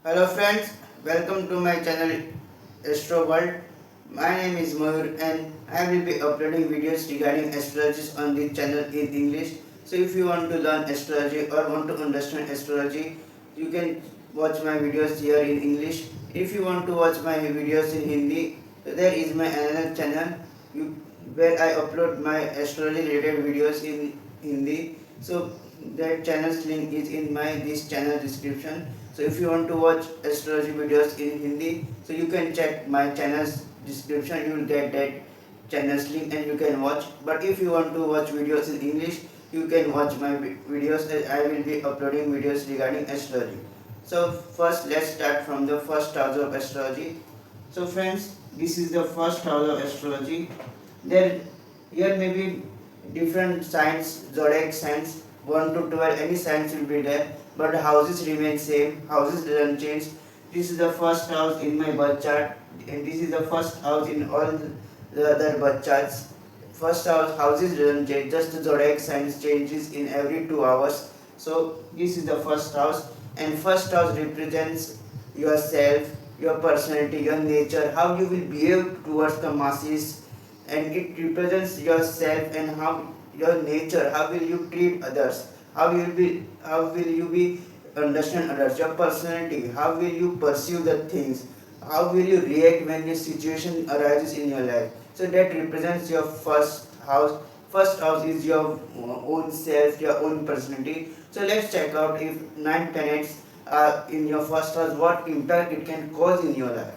Hello friends, welcome to my channel 𝗏𝗏𝗁𝗏. My name is Mayur and I will be uploading videos regarding astrology on this channel in English. So if you want to learn astrology or want to understand astrology, you can watch my videos here in English. If you want to watch my videos in Hindi, there is my another channel where I upload my astrology related videos in Hindi. So that channel's link is in my this channel description. So if you want to watch astrology videos in Hindi, so you can check my channel's description. You will get that channel's link and you can watch. But if you want to watch videos in English, you can watch my videos. I will be uploading videos regarding astrology. So first, let's start from the first house of astrology. So friends, this is the first house of astrology. There, here may be different signs, zodiac signs, 1 to 12, any signs will be there, but the houses remain same, houses doesn't change. This is the first house in my birth chart, and this is the first house in all the other birth charts. First house, houses doesn't change, just the zodiac signs changes in every 2 hours. So this is the first house, and first house represents yourself, your personality, your nature, how you will behave towards the masses, and it represents yourself and how your nature, how will you treat others, how will you be understand others, your personality, how will you pursue the things, how will you react when a situation arises in your life. So that represents your first house. First house is your own self, your own personality. So let's check out if 9 planets are in your first house, what impact it can cause in your life.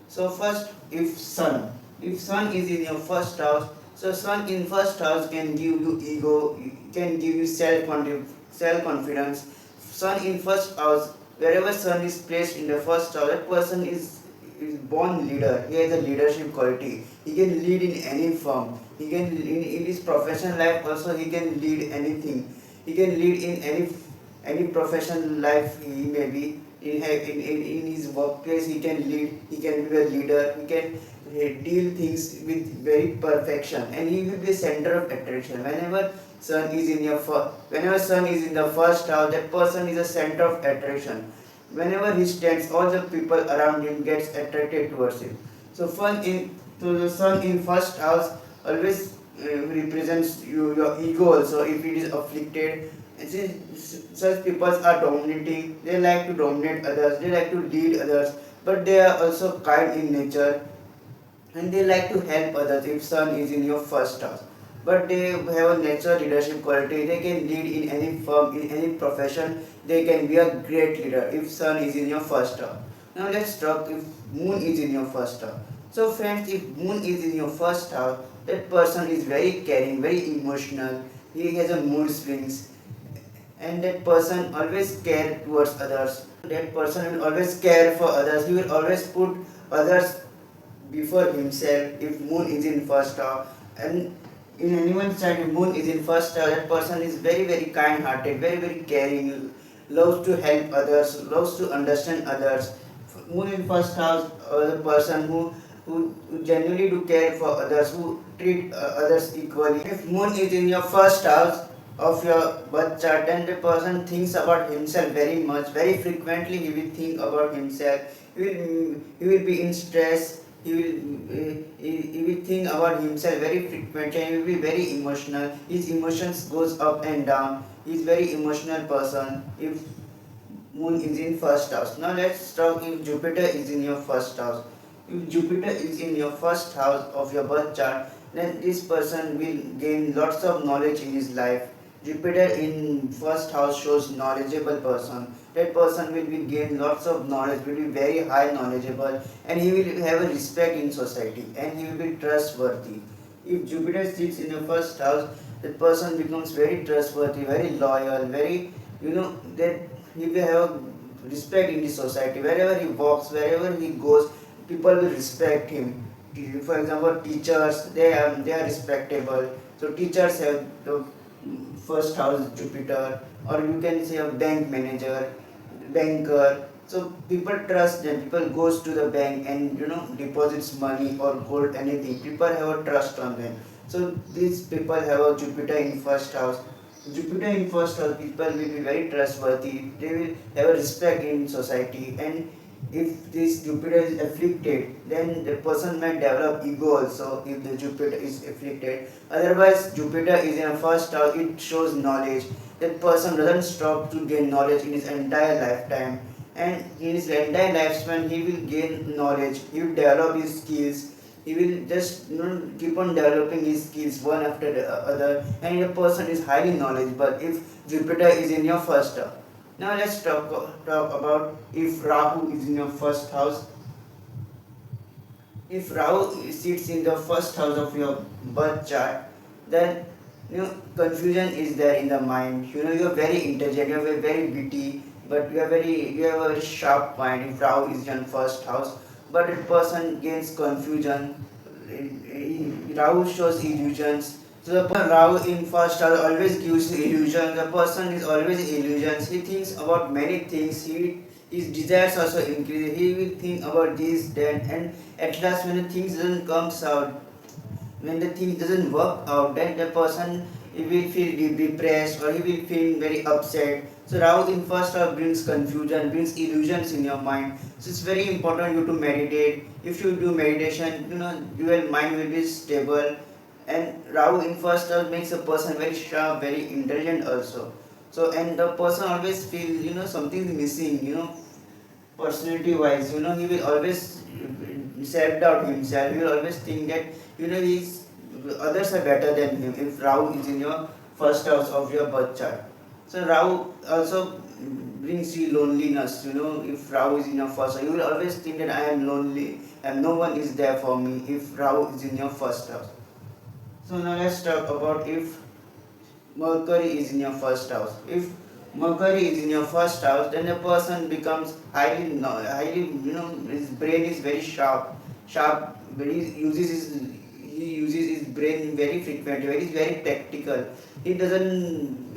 So first, if sun is in your first house, so sun in first house can give you ego, can give you self confidence. Sun in first house, wherever sun is placed in the first house, that person is born leader. He has a leadership quality. He can lead in any firm. He can in his professional life also he can lead anything. He can lead in any professional life he may be. In his workplace he can lead. He can be a leader. He can deal things with very perfection, and he will be center of attraction. Whenever sun is in the first house, that person is a center of attraction. Whenever he stands, all the people around him gets attracted towards him. So the sun in first house always represents your ego also. If it is afflicted, and since such people are dominating, they like to dominate others, they like to lead others, but they are also kind in nature and they like to help others if sun is in your first house. But they have a natural leadership quality. They can lead in any firm, in any profession. They can be a great leader if sun is in your first house. Now let's talk if moon is in your first house. So friends, if moon is in your first house, that person is very caring, very emotional. He has a mood swings, and that person always care towards others. That person will always care for others. He will always put others before himself if moon is in first house. And in anyone's chart, if moon is in first house, that person is very kind hearted, very caring, loves to help others, loves to understand others. Moon in first house, the person who genuinely do care for others, who treat others equally. If moon is in your first house of your birth chart, then the person thinks about himself very much, very frequently he will think about himself. He will be in stress. He will think about himself very frequently, and he will be very emotional. His emotions goes up and down. He is very emotional person if moon is in first house. Now let's talk if Jupiter is in your first house. If Jupiter is in your first house of your birth chart, then this person will gain lots of knowledge in his life. Jupiter in first house shows knowledgeable person. That person will be gain lots of knowledge, will be very high knowledgeable, and he will have a respect in society, and he will be trustworthy. If Jupiter sits in the first house, that person becomes very trustworthy, very loyal, very that he will have respect in the society. Wherever he walks, wherever he goes, people will respect him. For example, teachers, they are respectable. So teachers have the first house Jupiter, or you can say a bank manager, banker. So people trust them. People goes to the bank and deposits money or gold, anything. People have a trust on them. So these people have a Jupiter in first house. Jupiter in first house, people will be very trustworthy, they will have a respect in society, and if this Jupiter is afflicted, then the person might develop ego also if the Jupiter is afflicted. Otherwise, Jupiter is in a first house, it shows knowledge. That person doesn't stop to gain knowledge in his entire lifetime, and in his entire lifespan he will gain knowledge, he will develop his skills, he will just keep on developing his skills one after the other, and a person is highly knowledgeable if Jupiter is in your first house. Now let's talk about if Rahu is in your first house. If Rahu sits in the first house of your birth chart, then confusion is there in the mind. You are very intelligent, you are very witty, but you have a very sharp mind if Rahu is in first house. But a person gains confusion. Rahu shows illusions. So the person Rahu in first house always gives illusions. The person is always illusions. He thinks about many things. His desires also increase. He will think about this, that, and at last when the things doesn't comes out, when the thing doesn't work out, then the person he will feel depressed or he will feel very upset. So Rahu in first house brings confusion, brings illusions in your mind. So it's very important you to meditate. If you do meditation, your mind will be stable. And Rahu in first house makes a person very sharp, very intelligent also. So and the person always feel something is missing. Personality wise, he will always self doubt himself. He will always think that he's others are better than him if Rahu is in your first house of your birth chart. So Rahu also brings you loneliness. If Rahu is in your first house, you will always think that I am lonely and no one is there for me if Rahu is in your first house. So now let's talk about if Mercury is in your first house. If Mercury is in your first house, then the person becomes highly, his brain is very sharp, but he uses his brain very frequently. He is very practical. He doesn't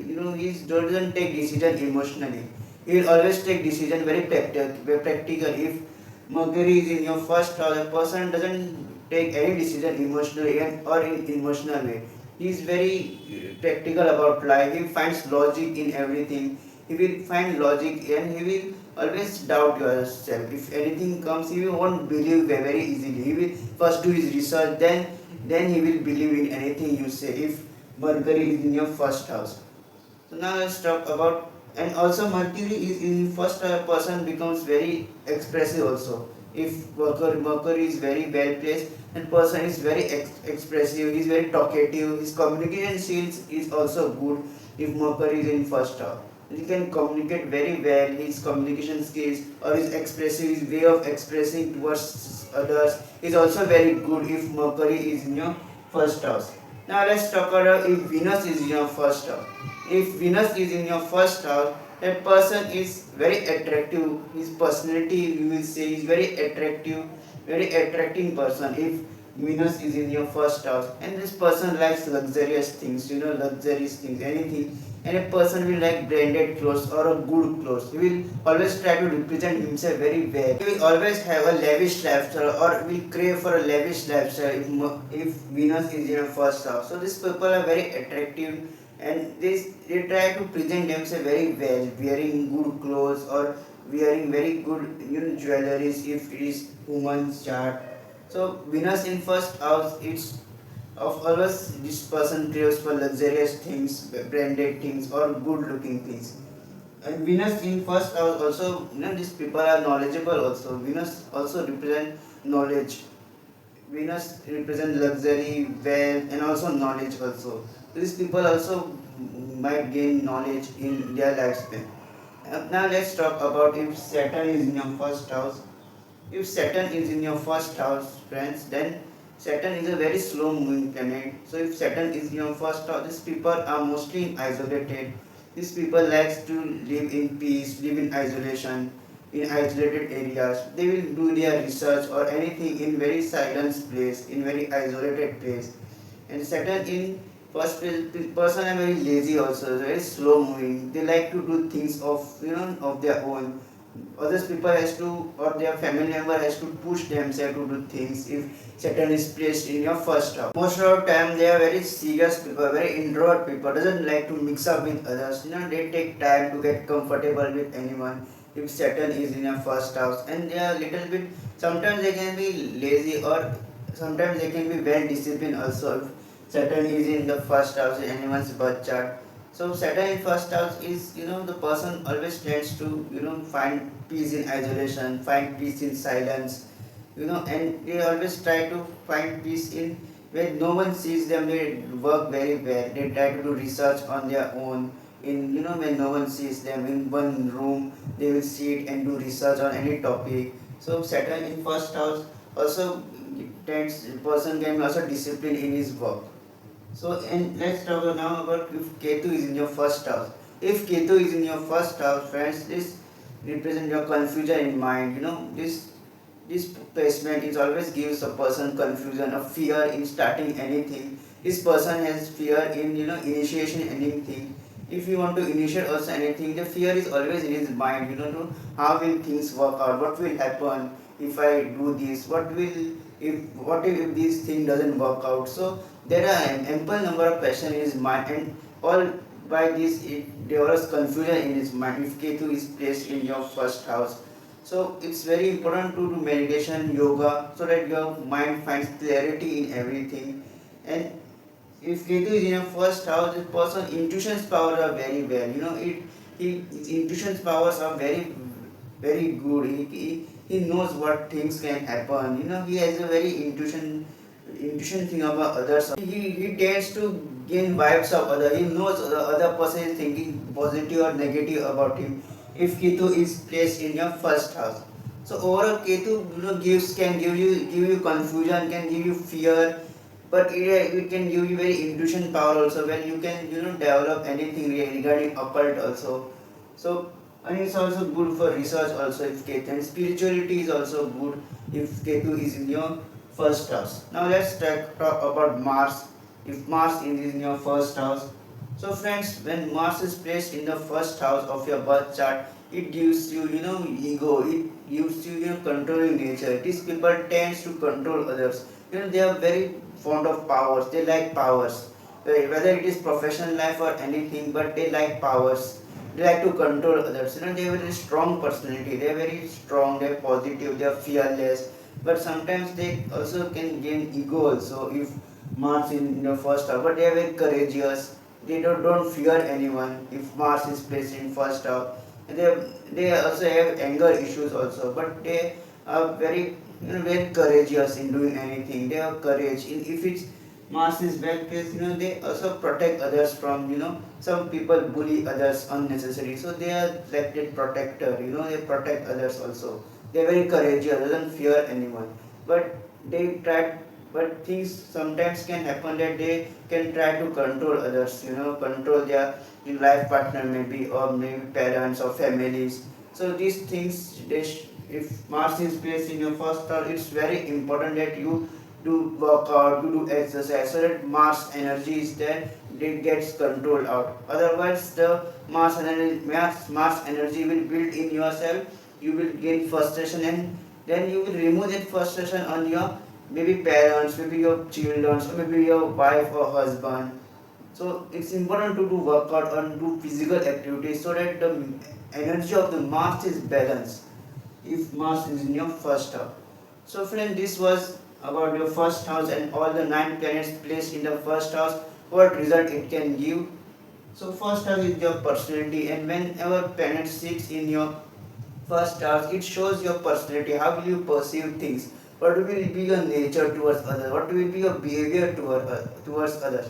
take decision emotionally. He will always take decision very practical. If Mercury is in your first house, a person doesn't take any decision emotionally or in emotional way. He is very practical about life. He finds logic in everything. He will find logic and he will always doubt yourself. If anything comes, he won't believe very easily. He will first do his research, then he will believe in anything you say. If Mercury is in your first house. So now let's talk about, and also Mercury is in first person becomes very expressive also. If Mercury is very well placed, and person is very expressive, he is very talkative, his communication skills is also good if Mercury is in first house. He can communicate very well, his communication skills or his expressive, his way of expressing towards others is also very good if Mercury is in your first house. Now let's talk about if Venus is in your first house. If Venus is in your first house, that person is very attractive. His personality, we will say, is very attractive, very attracting person. If Venus is in your first house, and this person likes luxurious things, luxurious things, anything. And a person will like branded clothes or a good clothes. He will always try to represent himself very well. He will always have a lavish lifestyle or will crave for a lavish lifestyle if Venus is in your first house. So these people are very attractive and they try to present themselves very well, wearing good clothes or wearing very good jewelries if it is woman's chart. So Venus in first house, it's of always this person craves for luxurious things, branded things or good looking things. And Venus in first house also, these people are knowledgeable also. Venus also represent knowledge. Venus represent luxury, wealth and also knowledge also. These people also might gain knowledge in their lifespan. Now let's talk about if Saturn is in your first house. If Saturn is in your first house, friends, then Saturn is a very slow moving planet. So if Saturn is in your first house, these people are mostly isolated. These people like to live in peace, live in isolation, in isolated areas. They will do their research or anything in very silent place, in very isolated place. And Saturn in first place, person are very lazy also, very slow moving. They like to do things of of their own. others people has to, or their family member has to push themselves to do things if Saturn is placed in your first house. Most of the time they are very serious people, very introvert people, doesn't like to mix up with others. They take time to get comfortable with anyone if Saturn is in your first house, and they are little bit, sometimes they can be lazy, or sometimes they can be well disciplined also if Saturn is in the first house in anyone's birth chart. So Saturn in first house is, the person always tends to, find peace in isolation, find peace in silence, and they always try to find peace in where no one sees them. They work very well. They try to do research on their own. In, when no one sees them in one room, they will sit and do research on any topic. So Saturn in first house also tends, person can be also disciplined in his work. So, and let's talk now about if Ketu is in your first house. If Ketu is in your first house, friends, this represents your confusion in mind. This placement is always gives a person confusion, a fear in starting anything. This person has fear in, initiation anything. If you want to initiate also anything, the fear is always in his mind. To how will things work out? What will happen if I do this? What if this thing doesn't work out? So there are ample number of questions in his mind, and all by this it develops confusion in his mind if Ketu is placed in your first house. So it's very important to do meditation, yoga, so that your mind finds clarity in everything. And if Ketu is in your first house, the person intuition's powers are very well. His intuition's powers are very very good. He knows what things can happen. He has a very intuition thing about others. He tends to gain vibes of other. He knows the other person is thinking positive or negative about him if Ketu is placed in your first house. So overall Ketu, can give you confusion, can give you fear, but it can give you very intuition power also, when you can develop anything regarding occult also. So, and it's also good for research also if Ketu, and spirituality is also good if Ketu is in your first house. Now let's talk about Mars. If Mars is in your first house, so friends, when Mars is placed in the first house of your birth chart, it gives you, ego. It gives you, controlling nature. These people tends to control others. They are very fond of powers. They like powers. Whether it is professional life or anything, but they like powers. They like to control others. They have a very strong personality. They are very strong. They are positive. They are fearless. But sometimes they also can gain ego also if Mars in the first house. But they are very courageous. They don't fear anyone if Mars is placed in first house. They also have anger issues also, but they are very very courageous in doing anything. They have courage. If it's Mars is well placed, they also protect others from, some people bully others unnecessarily. So they are like that protector. They protect others also. They are very courageous. Doesn't fear anyone. But they try. But things sometimes can happen that they can try to control others. Control their life partner maybe, or maybe parents or families. So these things, if Mars is placed in your first house, it's very important that you do work out, you do exercise, so that Mars energy is there, it gets controlled out. Otherwise, the Mars energy will build in yourself. You will gain frustration, and then you will remove that frustration on your maybe parents, maybe your children, or maybe your wife or husband. So it's important to do workout and do physical activities so that the energy of the Mars is balanced if Mars is in your first house. So friend, this was about your first house and all the 9 planets placed in the first house, what result it can give. So first house is your personality, and whenever planet sits in your first house, it shows your personality, how will you perceive things, what will be your nature towards others, what will be your behavior towards others.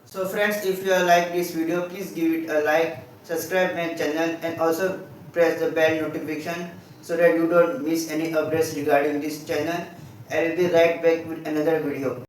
So friends, if you like this video, please give it a like, subscribe my channel, and also press the bell notification so that you don't miss any updates regarding this channel. I will be right back with another video.